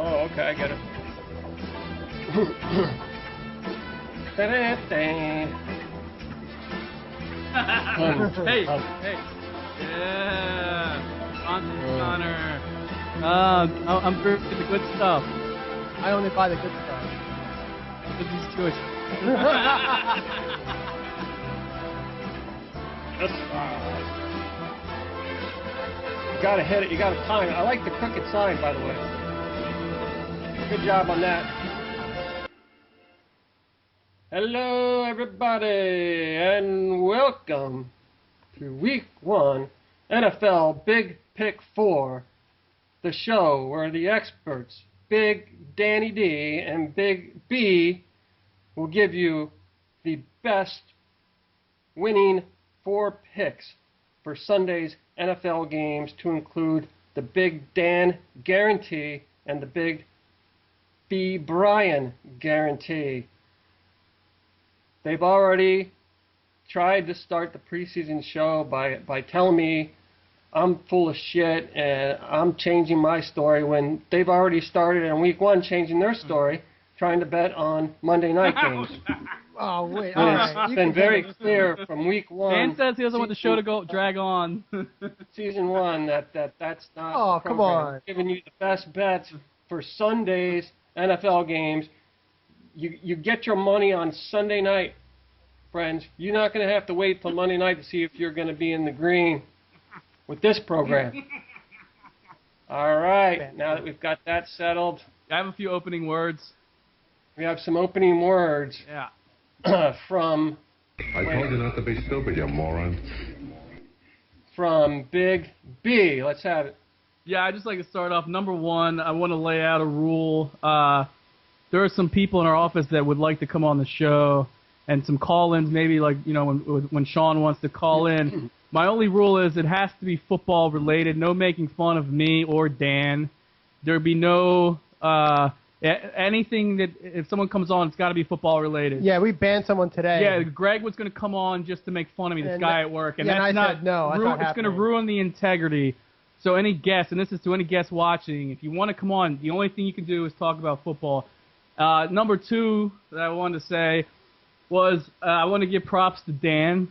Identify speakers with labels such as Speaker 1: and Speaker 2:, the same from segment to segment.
Speaker 1: Oh, okay, I get it. Da-da-da.
Speaker 2: Hey, hey. Yeah. Sponsor Connor. I'm for the good stuff.
Speaker 3: I only buy the good stuff.
Speaker 2: Because he's Jewish.
Speaker 1: You gotta hit it, you gotta time it. I like the crooked sign, by the way. Good job on that. Hello, everybody, and welcome to Week 1 NFL Big Pick 4, the show where the experts, Big Danny D and Big B, will give you the best winning 4 picks for Sunday's NFL games, to include the Big Dan Guarantee and the Big B Brian Guarantee. They've already tried to start the preseason show by telling me I'm full of shit and I'm changing my story, when they've already started in Week 1 changing their story, trying to bet on Monday night games.
Speaker 3: Oh, wait. All right.
Speaker 1: It's been very clear from Week 1.
Speaker 2: Dan says he doesn't want the show to drag on.
Speaker 1: Season 1 that's not.
Speaker 3: Oh,
Speaker 1: the
Speaker 3: come
Speaker 1: program.
Speaker 3: on.
Speaker 1: Giving you the best bets for Sunday's NFL games. You get your money on Sunday night, friends. You're not going to have to wait till Monday night to see if you're going to be in the green with this program. All right, now that we've got that settled,
Speaker 2: I have a few opening words.
Speaker 1: we have some opening words.
Speaker 2: Yeah.
Speaker 1: from
Speaker 4: I told you not to be stupid, you moron.
Speaker 1: Big B. Let's have it.
Speaker 2: Yeah, I just like to start off. Number one, I want to lay out a rule. There are some people in our office that would like to come on the show, and some call-ins, maybe like, you know, when Sean wants to call in. My only rule is it has to be football related. No making fun of me or Dan. There'd be no anything that if someone comes on, it's got to be football related.
Speaker 3: Yeah, we banned someone today.
Speaker 2: Yeah, Greg was going to come on just to make fun of me, this guy at work, and
Speaker 3: yeah,
Speaker 2: that's
Speaker 3: and I
Speaker 2: not.
Speaker 3: said no, that's not
Speaker 2: it's going to
Speaker 3: happening.
Speaker 2: ruin the integrity. So any guest, and this is to any guest watching, if you want to come on, the only thing you can do is talk about football. Number two that I wanted to say was I want to give props to Dan.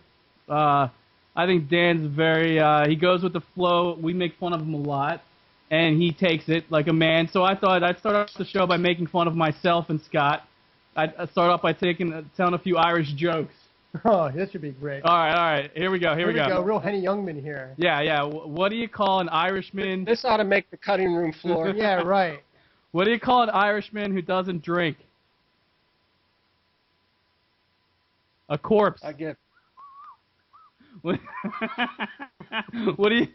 Speaker 2: I think Dan's very. He goes with the flow. We make fun of him a lot, and he takes it like a man. So I thought I'd start off the show by making fun of myself and Scott. I'd start off by telling a few Irish jokes.
Speaker 3: Oh, this should be great.
Speaker 2: All right. Here we go.
Speaker 3: Here we go. Real Henny Youngman here.
Speaker 2: Yeah. What do you call an Irishman?
Speaker 1: This ought to make the cutting room floor.
Speaker 3: Yeah, right.
Speaker 2: What do you call an Irishman who doesn't drink? A corpse.
Speaker 1: I get.
Speaker 2: What do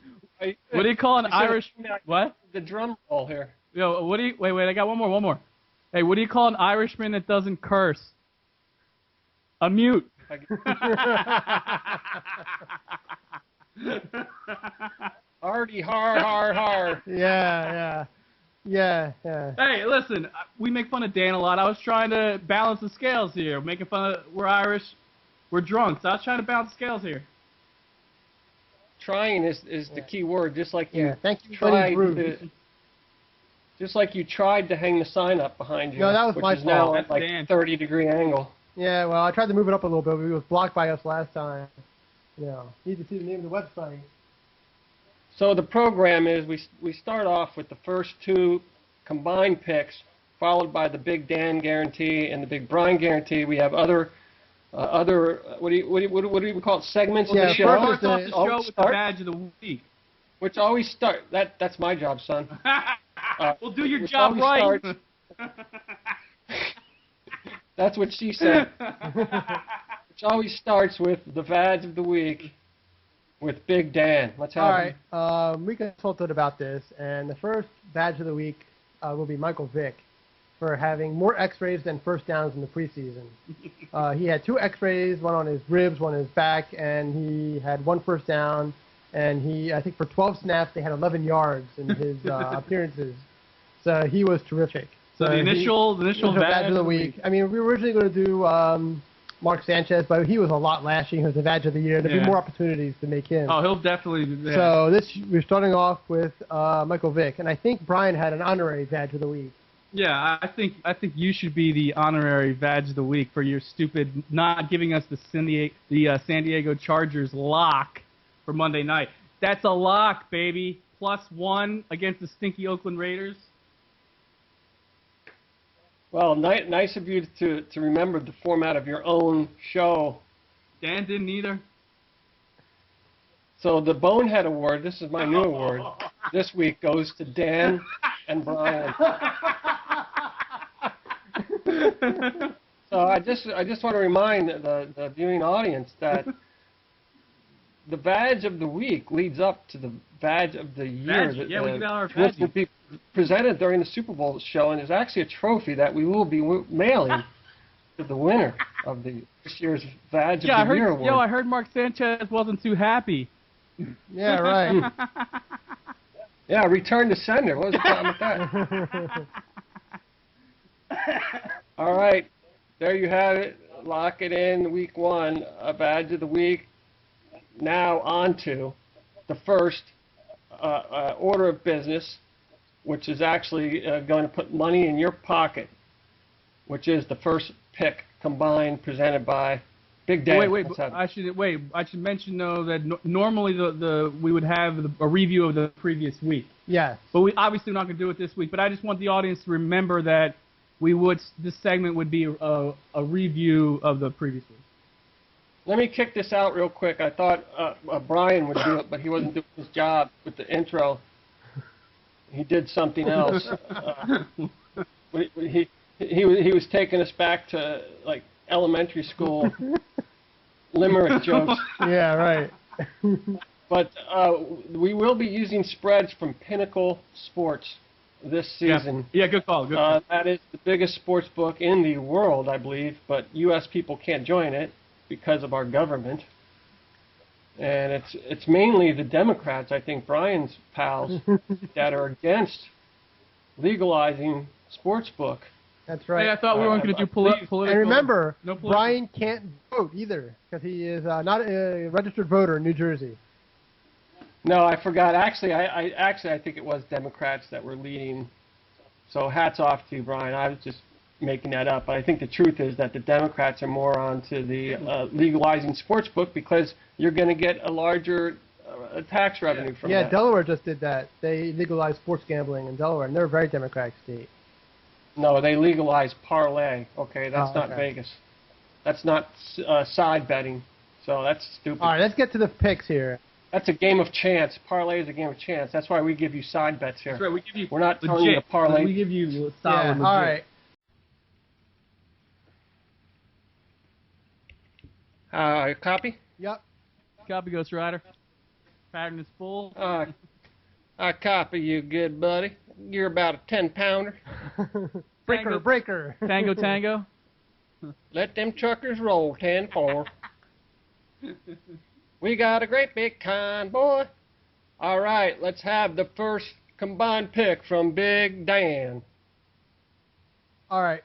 Speaker 2: you call an Irish? What?
Speaker 1: The drum roll here.
Speaker 2: Yo, wait, I got one more. Hey, what do you call an Irishman that doesn't curse? A mute.
Speaker 1: Hardy, har.
Speaker 3: Yeah.
Speaker 2: Hey, listen, we make fun of Dan a lot. I was trying to balance the scales here. Making fun of, we're Irish, we're drunk. So I was trying to balance the scales here.
Speaker 1: Trying is the key word. Just like you
Speaker 3: thank you,
Speaker 1: tried to, just like you tried to hang the sign up behind you.
Speaker 3: No, that was
Speaker 1: which
Speaker 3: my
Speaker 1: is now
Speaker 3: fault.
Speaker 1: at like 30-degree angle.
Speaker 3: Yeah, well, I tried to move it up a little bit, but it was blocked by us last time. You know, need to see the name of the website.
Speaker 1: So the program is we start off with the first 2 combined picks, followed by the Big Dan Guarantee and the Big Brian Guarantee. We have other what do we call it, segments of the show?
Speaker 3: First
Speaker 2: Start off the show with the badge of the week.
Speaker 1: Which always start. That's my job, son.
Speaker 2: Well, do your job right.
Speaker 1: That's what she said. Which always starts with the badge of the week with Big Dan. Let's have it.
Speaker 3: All right. We consulted about this, and the first badge of the week will be Michael Vick for having more X-rays than first downs in the preseason. He had 2 X-rays, one on his ribs, one on his back, and he had 1 first down. And I think for 12 snaps, they had 11 yards in his appearances. So he was terrific.
Speaker 2: So the initial
Speaker 3: badge of the week. I mean, we were originally going to do Mark Sanchez, but he was a lot lashing. He was the badge of the year. There'll be more opportunities to make him.
Speaker 2: Oh, he'll definitely be
Speaker 3: there. So we're starting off with Michael Vick. And I think Brian had an honorary badge of the week.
Speaker 2: Yeah, I think you should be the honorary Vag of the Week for your stupid not giving us the San Diego Chargers lock for Monday night. That's a lock, baby. +1 against the stinky Oakland Raiders.
Speaker 1: Well, nice of you to remember the format of your own show.
Speaker 2: Dan didn't either.
Speaker 1: So the Bonehead Award, this is my new award, this week goes to Dan and Brian. So I just want to remind the viewing audience that the badge of the week leads up to the badge of the year.
Speaker 2: Badge? Yeah, we give out our
Speaker 1: which
Speaker 2: badges.
Speaker 1: will be presented during the Super Bowl show, and there's actually a trophy that we will be mailing to the winner of this year's badge of the year award.
Speaker 2: I heard Mark Sanchez wasn't too happy.
Speaker 3: Yeah, right.
Speaker 1: Yeah, return to sender. What was the problem with that? All right, there you have it. Lock it in, week 1, a badge of the week. Now on to the first order of business, which is actually going to put money in your pocket, which is the first pick combined presented by Big Dan.
Speaker 2: Wait, I should mention though that normally we would have a review of the previous week.
Speaker 3: Yes.
Speaker 2: But we obviously not going to do it this week. But I just want the audience to remember that this segment would be a review of the previous week.
Speaker 1: Let me kick this out real quick. I thought Brian would do it, but he wasn't doing his job with the intro. He did something else. He was taking us back to like elementary school limerick jokes.
Speaker 3: Yeah, right.
Speaker 1: But we will be using spreads from Pinnacle Sports this season.
Speaker 2: Yeah, good call.
Speaker 1: That is the biggest sports book in the world, I believe, but U.S. people can't join it because of our government. And it's mainly the Democrats, I think, Brian's pals, that are against legalizing sports book.
Speaker 3: That's right.
Speaker 2: Hey, I thought we weren't going to do political.
Speaker 3: And remember,
Speaker 2: no political.
Speaker 3: Brian can't vote either because he is not a registered voter in New Jersey.
Speaker 1: No, I forgot. Actually, I think it was Democrats that were leading. So hats off to you, Brian. I was just making that up. But I think the truth is that the Democrats are more onto the legalizing sports book because you're going to get a larger tax revenue from that.
Speaker 3: Yeah, Delaware just did that. They legalized sports gambling in Delaware, and they're a very Democratic state.
Speaker 1: No, they legalized parlay. Okay, that's not Vegas. That's not side betting. So that's stupid.
Speaker 3: All right, let's get to the picks here.
Speaker 1: That's a game of chance. Parlay is a game of chance. That's why we give you side bets here.
Speaker 2: That's right. We give you.
Speaker 1: We're not telling you to parlay.
Speaker 2: We give you solid.
Speaker 3: Yeah, all right.
Speaker 1: Copy?
Speaker 3: Yep.
Speaker 2: Copy, Ghost Rider. Pattern is full.
Speaker 1: I copy you, good buddy. You're about a 10-pounder.
Speaker 3: Breaker.
Speaker 2: Tango.
Speaker 1: Let them truckers roll 10-4. We got a great big convoy. All right, let's have the first combined pick from Big Dan.
Speaker 3: All right.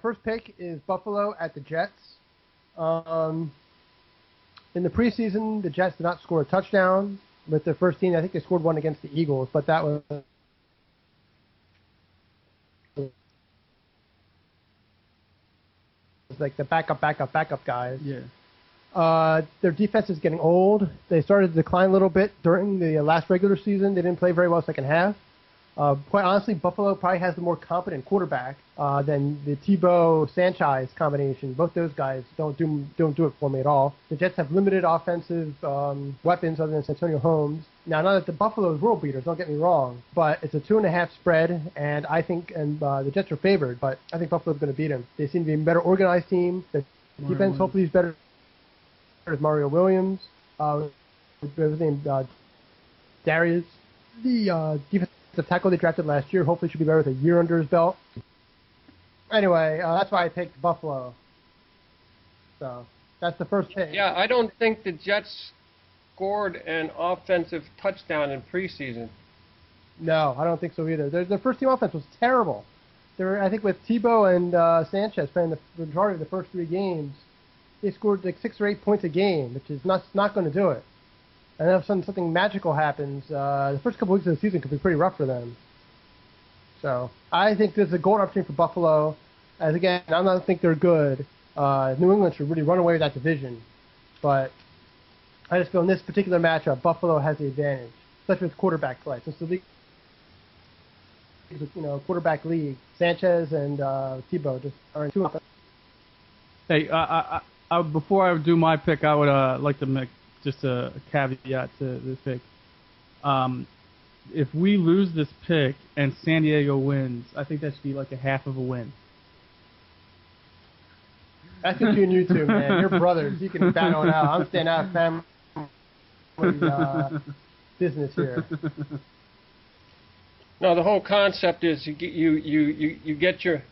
Speaker 3: First pick is Buffalo at the Jets. In the preseason, the Jets did not score a touchdown with their first team. I think they scored one against the Eagles, but that was like the backup guys.
Speaker 2: Yeah.
Speaker 3: Their defense is getting old. They started to decline a little bit during the last regular season. They didn't play very well second half. Quite honestly, Buffalo probably has the more competent quarterback than the Tebow-Sanchez combination. Both those guys don't do it for me at all. The Jets have limited offensive weapons other than Santonio Holmes. Now, not that the Buffalo's world beaters, don't get me wrong, but it's a 2.5 spread, and I think the Jets are favored, but I think Buffalo's going to beat them. They seem to be a better organized team. The defense hopefully is better. There's Mario Williams. His name Darius. The defensive tackle they drafted last year hopefully should be better with a year under his belt. Anyway, that's why I picked Buffalo. So that's the first pick.
Speaker 1: Yeah, I don't think the Jets scored an offensive touchdown in preseason.
Speaker 3: No, I don't think so either. Their first team offense was terrible. I think with Tebow and Sanchez playing the majority of the first 3 games, they scored like 6 or 8 points a game, which is not going to do it. And then if something magical happens, the first couple weeks of the season could be pretty rough for them. So I think this is a golden opportunity for Buffalo. As again, I don't think they're good. New England should really run away with that division. But I just feel in this particular matchup, Buffalo has the advantage, especially with quarterback play. Since the league is a quarterback league, Sanchez and Tebow just are in 2
Speaker 2: Hey, before I do my pick, I would like to make just a caveat to this pick. If we lose this pick and San Diego wins, I think that should be like a half of a win.
Speaker 3: That's between you two, man. You're brothers. You can battle it out. I'm staying out of family business here.
Speaker 1: No, the whole concept is you get your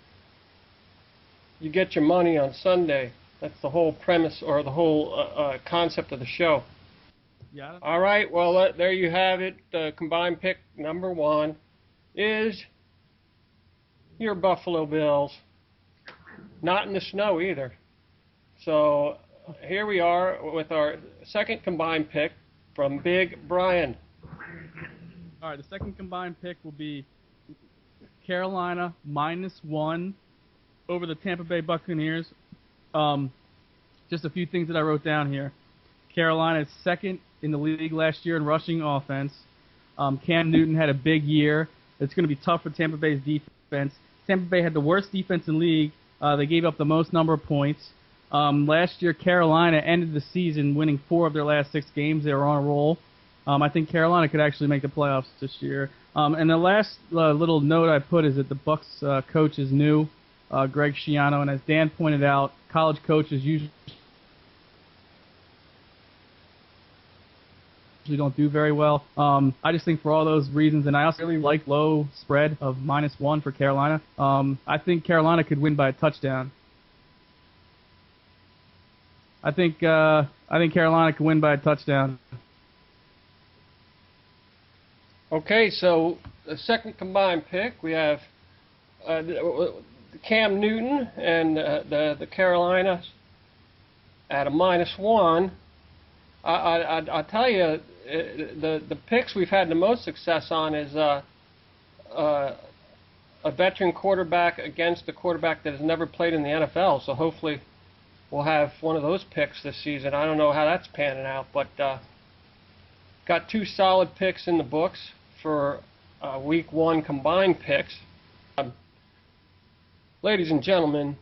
Speaker 1: money on Sunday. That's the whole premise or the whole concept of the show.
Speaker 2: Yeah.
Speaker 1: All right, well, there you have it. Combined pick number 1 is your Buffalo Bills. Not in the snow either. So here we are with our second combined pick from Big Brian.
Speaker 2: All right, the second combined pick will be Carolina -1 over the Tampa Bay Buccaneers. Just a few things that I wrote down here. Carolina is second in the league last year in rushing offense. Cam Newton had a big year. It's going to be tough for Tampa Bay's defense. Tampa Bay had the worst defense in the league. They gave up the most number of points. Last year, Carolina ended the season winning 4 of their last 6 games. They were on a roll. I think Carolina could actually make the playoffs this year. And the last little note I put is that the Bucs coach is new, Greg Schiano, and as Dan pointed out, college coaches usually don't do very well. I just think for all those reasons, and I also really like low spread of -1 for Carolina. I think Carolina could win by a touchdown. I think Carolina could win by a touchdown.
Speaker 1: Okay, so the second combined pick, we have Cam Newton and the Carolinas at a -1. I tell you, the picks we've had the most success on is a veteran quarterback against a quarterback that has never played in the NFL. So hopefully we'll have one of those picks this season. I don't know how that's panning out, but got 2 solid picks in the books for Week 1 combined picks. Ladies and gentlemen,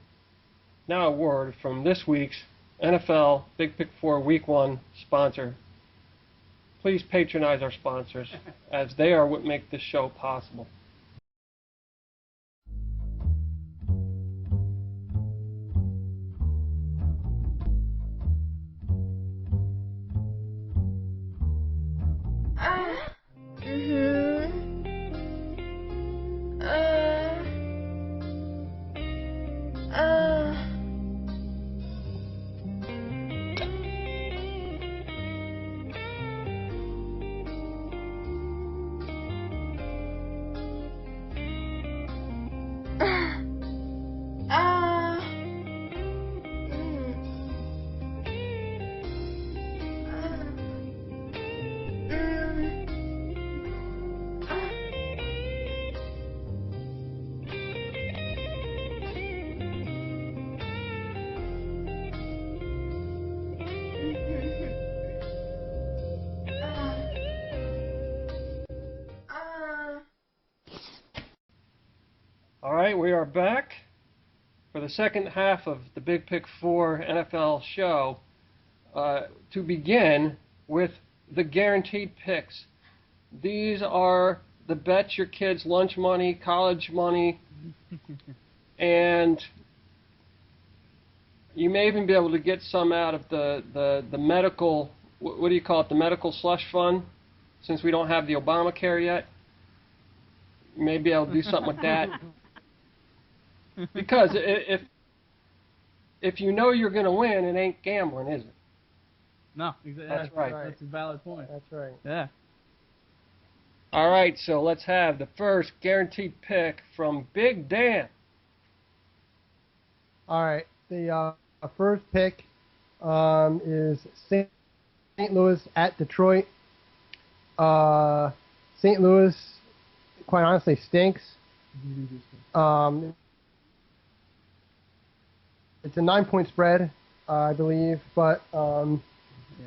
Speaker 1: now a word from this week's NFL Big Pick 4 Week 1 sponsor. Please patronize our sponsors, as they are what make this show possible. All right, we are back for the second half of the Big Pick 4 NFL show. To begin with the guaranteed picks. These are the bet your kids' lunch money, college money, and you may even be able to get some out of the medical, what do you call it, the medical slush fund, since we don't have the Obamacare yet. You may be able to do something with that. Because if you know you're going to win, it ain't gambling, is it?
Speaker 2: No, exactly.
Speaker 1: That's right.
Speaker 2: That's a valid point.
Speaker 3: That's right.
Speaker 2: Yeah.
Speaker 1: All right, so let's have the first guaranteed pick from Big Dan.
Speaker 3: All right. The first pick is St. Louis at Detroit. St. Louis, quite honestly, stinks. It's a 9-point spread, I believe, but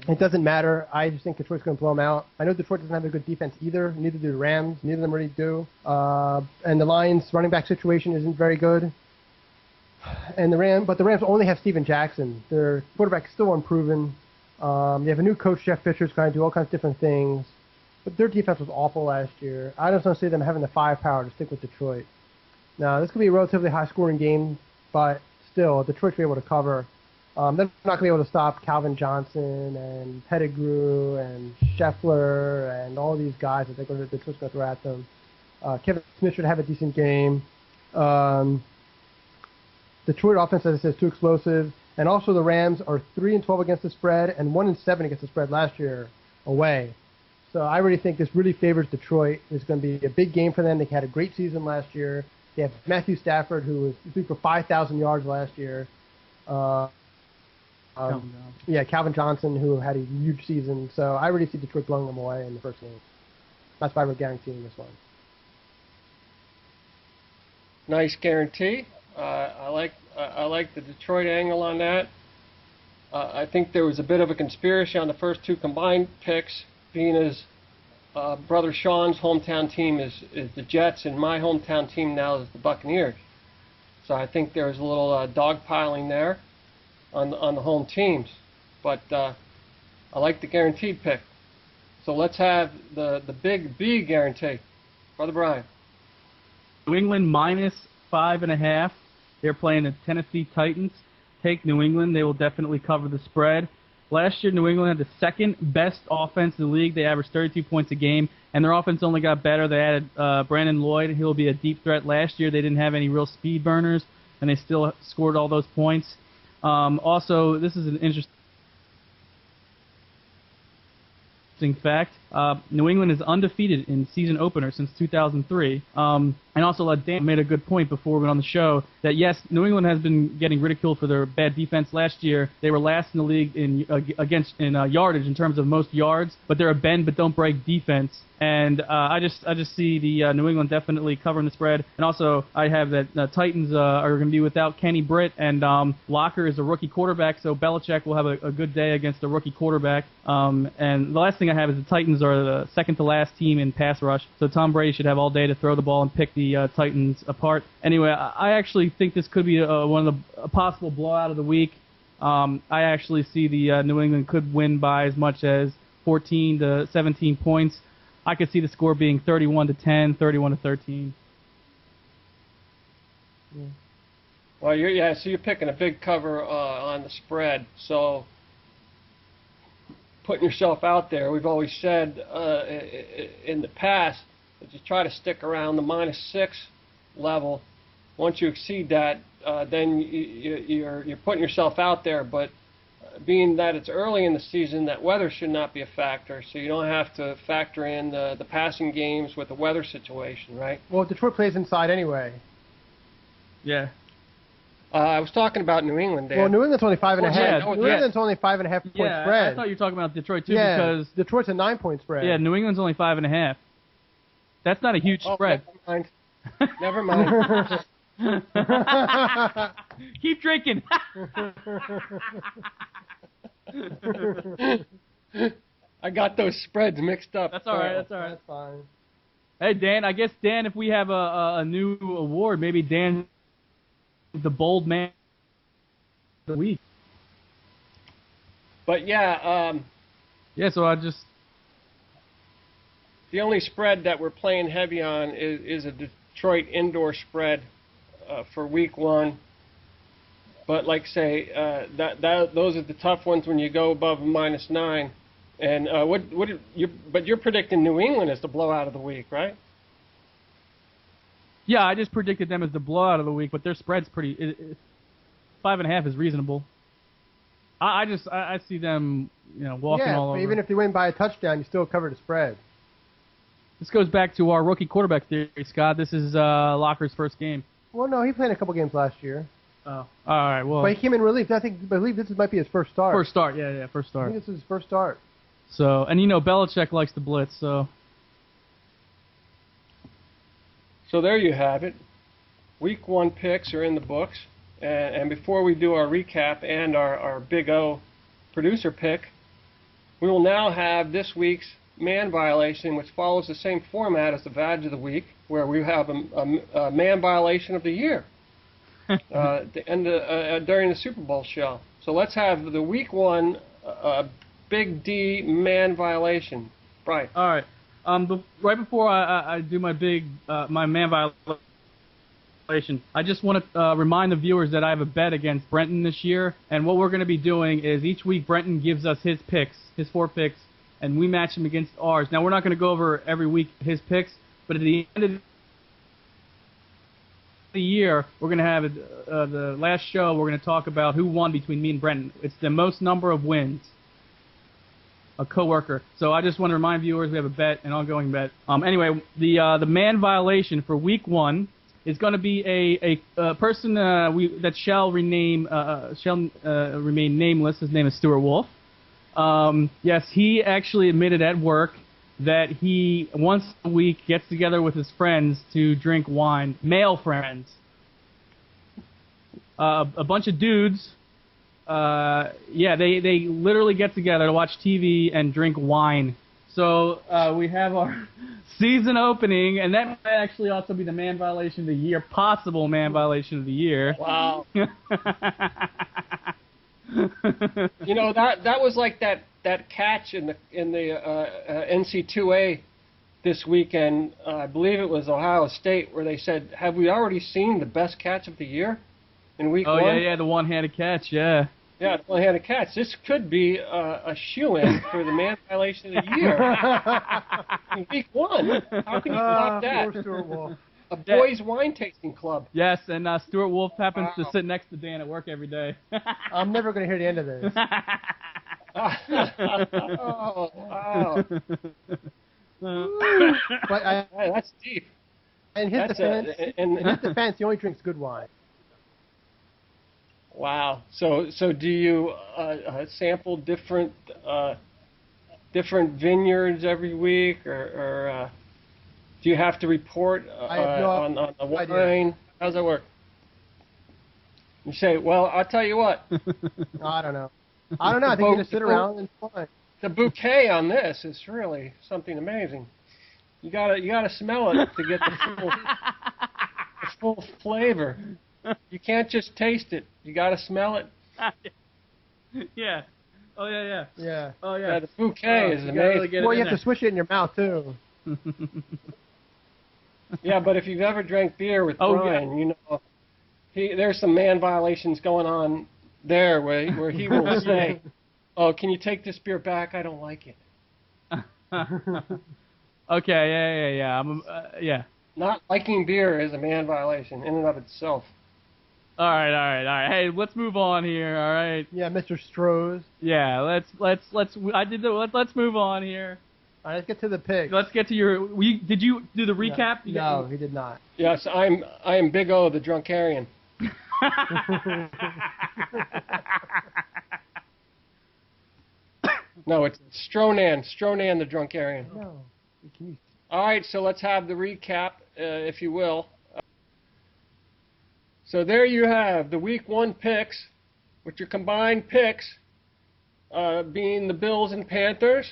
Speaker 3: it doesn't matter. I just think Detroit's going to blow them out. I know Detroit doesn't have a good defense either. Neither do the Rams. Neither of them really do. And the Lions' running back situation isn't very good. And the Rams only have Steven Jackson. Their quarterback is still unproven. They have a new coach, Jeff Fisher, who's going to do all kinds of different things. But their defense was awful last year. I just don't see them having the firepower to stick with Detroit. Now, this could be a relatively high-scoring game, but still, Detroit should be able to cover. They're not going to be able to stop Calvin Johnson and Pettigrew and Scheffler and all these guys that Detroit's going to throw at them. Kevin Smith should have a decent game. Detroit offense, as I said, is too explosive. And also the Rams are 3-12 against the spread and 1-7 against the spread last year away. So I really think this really favors Detroit. It's going to be a big game for them. They had a great season last year. They have Matthew Stafford, who threw for 5,000 yards last year. Calvin Johnson, who had a huge season. So I really see Detroit blowing them away in the first game. That's why we're guaranteeing this one.
Speaker 1: Nice guarantee. I like the Detroit angle on that. I think there was a bit of a conspiracy on the first two combined picks, being as brother Sean's hometown team is the Jets, and my hometown team now is the Buccaneers. So I think there was a little dogpiling there on the home teams. But I like the guaranteed pick. So let's have the big B guarantee. Brother Brian.
Speaker 2: New England -5.5. They're playing the Tennessee Titans. Take New England. They will definitely cover the spread. Last year, New England had the second best offense in the league. They averaged 32 points a game, and their offense only got better. They added Brandon Lloyd. He'll be a deep threat. Last year, they didn't have any real speed burners, and they still scored all those points. Also, this is an interesting fact. New England is undefeated in season opener since 2003. And also, Dan made a good point before we went on the show that yes, New England has been getting ridiculed for their bad defense last year. They were last in the league in yardage in terms of most yards, but they're a bend but don't break defense. And I just see the New England definitely covering the spread. And also, I have that Titans are going to be without Kenny Britt, and Locker is a rookie quarterback, so Belichick will have a good day against a rookie quarterback. And the last thing I have is the Titans are the second to last team in pass rush, so Tom Brady should have all day to throw the ball and pick the Titans apart. Anyway, I actually think this could be one of a possible blowout of the week. I actually see the New England could win by as much as 14 to 17 points. I could see the score being 31-10, 31-13.
Speaker 1: Well, so you're picking a big cover on the spread. So putting yourself out there, we've always said in the past that you try to stick around the -6 level. Once you exceed that, then you're putting yourself out there. But being that it's early in the season, that weather should not be a factor, so you don't have to factor in the passing games with the weather situation, right?
Speaker 3: Well, Detroit plays inside anyway.
Speaker 2: Yeah.
Speaker 1: I was talking about New England, Dan.
Speaker 3: Well, New England's only 5.5.
Speaker 1: Yeah,
Speaker 3: New England's only 5.5 point spread.
Speaker 2: I thought you were talking about Detroit too,
Speaker 3: yeah,
Speaker 2: because
Speaker 3: Detroit's a 9-point spread.
Speaker 2: Yeah, New England's only 5.5. That's not a huge spread.
Speaker 1: Never mind.
Speaker 2: Keep drinking.
Speaker 1: I got those spreads mixed up.
Speaker 2: That's all right. That's all right.
Speaker 3: That's fine.
Speaker 2: Hey, Dan, I guess, Dan, if we have a new award, maybe Dan, the bold man of the week.
Speaker 1: But, yeah.
Speaker 2: Yeah, so I just...
Speaker 1: The only spread that we're playing heavy on is a Detroit indoor spread for week 1. But, like I say, those are the tough ones when you go above a -9. And but you're predicting New England as the blowout of the week, right?
Speaker 2: Yeah, I just predicted them as the blowout of the week, but their spread's pretty. 5.5 is reasonable. I see them, walking all over.
Speaker 3: Yeah, even if they win by a touchdown, you still cover the spread.
Speaker 2: This goes back to our rookie quarterback theory, Scott. This is Locker's first game.
Speaker 3: Well, no, he played a couple games last year.
Speaker 2: Oh, all right. Well,
Speaker 3: but he came in relief. I believe this might be his first start.
Speaker 2: First start, yeah, first start.
Speaker 3: I think this is his first start.
Speaker 2: So, and Belichick likes to blitz, so.
Speaker 1: So there you have it. Week 1 picks are in the books. And before we do our recap and our Big O producer pick, we will now have this week's man violation, which follows the same format as the Badge of the Week, where we have a man violation of the year during the Super Bowl show. So let's have the Week 1 Big D man violation. Right.
Speaker 2: All right. Right before I do my my man violation, I just want to remind the viewers that I have a bet against Brenton this year, and what we're going to be doing is each week Brenton gives us his picks, his 4 picks, and we match them against ours. Now, we're not going to go over every week his picks, but at the end of the year, we're going to have the last show, we're going to talk about who won between me and Brenton. It's the most number of wins. A coworker. So I just want to remind viewers we have a bet, an ongoing bet. Anyway, the man violation for week 1 is going to be a person that shall remain nameless. His name is Stuart Wolf. Yes, he actually admitted at work that he once a week gets together with his friends to drink wine, male friends. A bunch of dudes. They literally get together to watch TV and drink wine. So we have our season opening, and that might actually also be the man violation of the year, possible man violation of the year.
Speaker 1: Wow. You know, that was like that catch in the NC2A this weekend. I believe it was Ohio State, where they said, "Have we already seen the best catch of the year in week 1?"
Speaker 2: Oh yeah, the one-handed catch, yeah.
Speaker 1: Yeah, the one-handed catch. This could be a shoo-in for the man violation of the year in week 1. How can you top that?
Speaker 3: Poor Stuart Wolf.
Speaker 1: A boys' wine tasting club.
Speaker 2: Yes, and Stuart Wolf happens to sit next to Dan at work every day.
Speaker 3: I'm never going to hear the end of this.
Speaker 1: Oh, wow.
Speaker 3: But
Speaker 1: Hey, that's deep.
Speaker 3: in his defense, he only drinks good wine.
Speaker 1: Wow. So do you sample different vineyards every week, or do you have to report on the wine?
Speaker 3: idea.
Speaker 1: How does that work? You say, well, I'll tell you what.
Speaker 3: I don't know. I think you just sit around and fine.
Speaker 1: The bouquet on this is really something amazing. You gotta smell it to get the full flavor. You can't just taste it. You gotta smell it.
Speaker 2: Yeah. Oh yeah.
Speaker 3: Yeah.
Speaker 2: Oh yeah.
Speaker 1: The bouquet is
Speaker 2: you gotta really
Speaker 1: amazing.
Speaker 2: get it
Speaker 3: Well,
Speaker 2: in
Speaker 3: you have to
Speaker 2: there.
Speaker 3: swish it in your mouth, too.
Speaker 1: Yeah, but if you've ever drank beer with Brian, you know there's some man violations going on there where he will say, "Oh, can you take this beer back? I don't like it."
Speaker 2: Okay. Yeah. Yeah.
Speaker 1: Not liking beer is a man violation in and of itself.
Speaker 2: All right. Hey, let's move on here. All right.
Speaker 3: Yeah, Mr. Strohs.
Speaker 2: Yeah. Let's move on here.
Speaker 3: All right, let's get to the picks.
Speaker 2: Let's get to your. Did you do the recap?
Speaker 3: No, he did not.
Speaker 1: Yes, I am Big O, the Drunkarian. No, it's Stronan the Drunkarian.
Speaker 3: No. Can you...
Speaker 1: All right, so let's have the recap, if you will. So there you have the Week 1 picks, which are combined picks, being the Bills and Panthers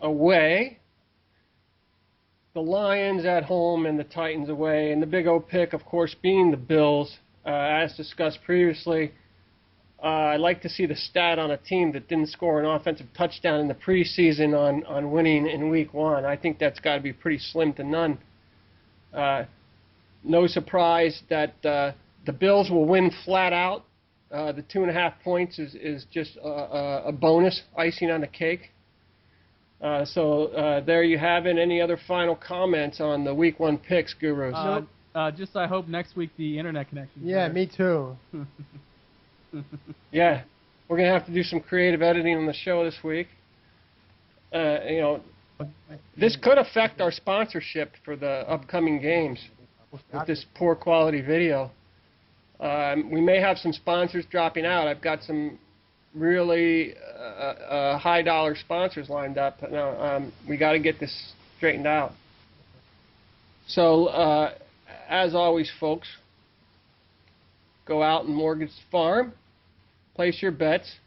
Speaker 1: away, the Lions at home, and the Titans away, and the Big O pick, of course, being the Bills, as discussed previously. I'd like to see the stat on a team that didn't score an offensive touchdown in the preseason on winning in Week 1. I think that's got to be pretty slim to none. No surprise that the Bills will win flat out. The 2.5 points is just a bonus, icing on the cake. So there you have it. Any other final comments on the Week 1 picks, Gurus?
Speaker 2: Just I hope next week the internet connection.
Speaker 3: Yeah, me too.
Speaker 1: Yeah, we're going to have to do some creative editing on the show this week. This could affect our sponsorship for the upcoming games with this poor quality video. We may have some sponsors dropping out. I've got some really high dollar sponsors lined up. Now we got to get this straightened out. So, as always, folks, go out and mortgage the farm, place your bets,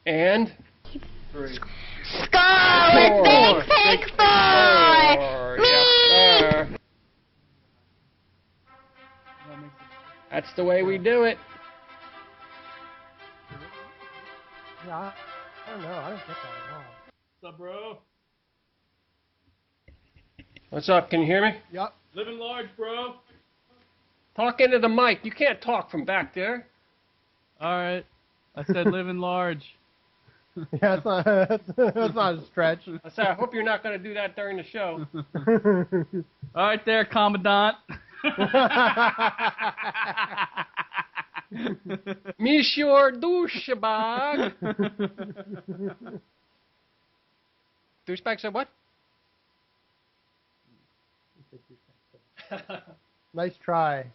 Speaker 1: and
Speaker 5: Score with Big Pig 4! Me!
Speaker 1: Yes, sir. That's the way we do it.
Speaker 3: Yeah, I don't know. I don't get that at all.
Speaker 2: What's up, bro?
Speaker 1: What's up? Can you hear me?
Speaker 3: Yup.
Speaker 2: Living large, bro.
Speaker 1: Talk into the mic. You can't talk from back there.
Speaker 2: All right. I said living large.
Speaker 3: Yeah, that's not a stretch.
Speaker 1: I said, I hope you're not going to do that during the show.
Speaker 2: All right there, Commandant.
Speaker 1: Monsieur Douchebag. Douchebag said what?
Speaker 3: Nice try.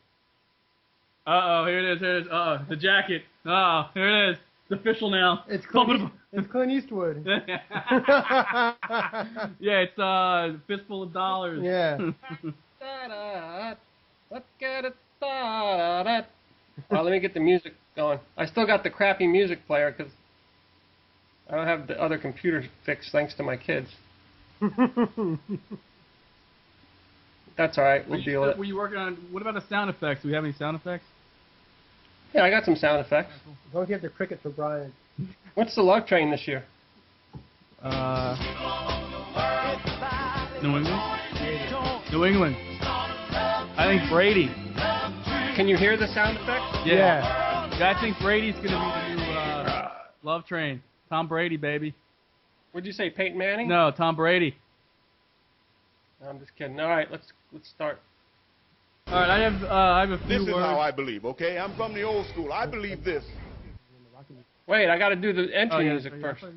Speaker 2: Uh-oh, here it is, here it is. Uh-oh, the jacket. Uh-oh, here it is. It's official now.
Speaker 3: It's Clint Eastwood.
Speaker 2: Yeah, it's a fistful of dollars.
Speaker 3: Yeah.
Speaker 1: Da-da. Let's get it started. Well, let me get the music going. I still got the crappy music player because I don't have the other computer fixed thanks to my kids. That's all right. We'll deal with it.
Speaker 2: Were you working on, what about the sound effects? Do we have any sound effects?
Speaker 1: Yeah, I got some sound effects.
Speaker 3: As long as you have the cricket for Brian.
Speaker 1: What's the love train this year?
Speaker 2: New England? New England. I think Brady.
Speaker 1: Can you hear the sound effects?
Speaker 2: Yeah. I think Brady's going to be the new love train. Tom Brady, baby.
Speaker 1: Would you say Peyton Manning?
Speaker 2: No, Tom Brady.
Speaker 1: No, I'm just kidding. All right, let's start.
Speaker 2: All right, I have a few
Speaker 6: This is
Speaker 2: words.
Speaker 6: how I believe, okay? I'm from the old school. I believe this.
Speaker 1: Wait, I got to do the entry
Speaker 2: Oh, yeah,
Speaker 1: music
Speaker 2: yeah,
Speaker 1: first.
Speaker 2: I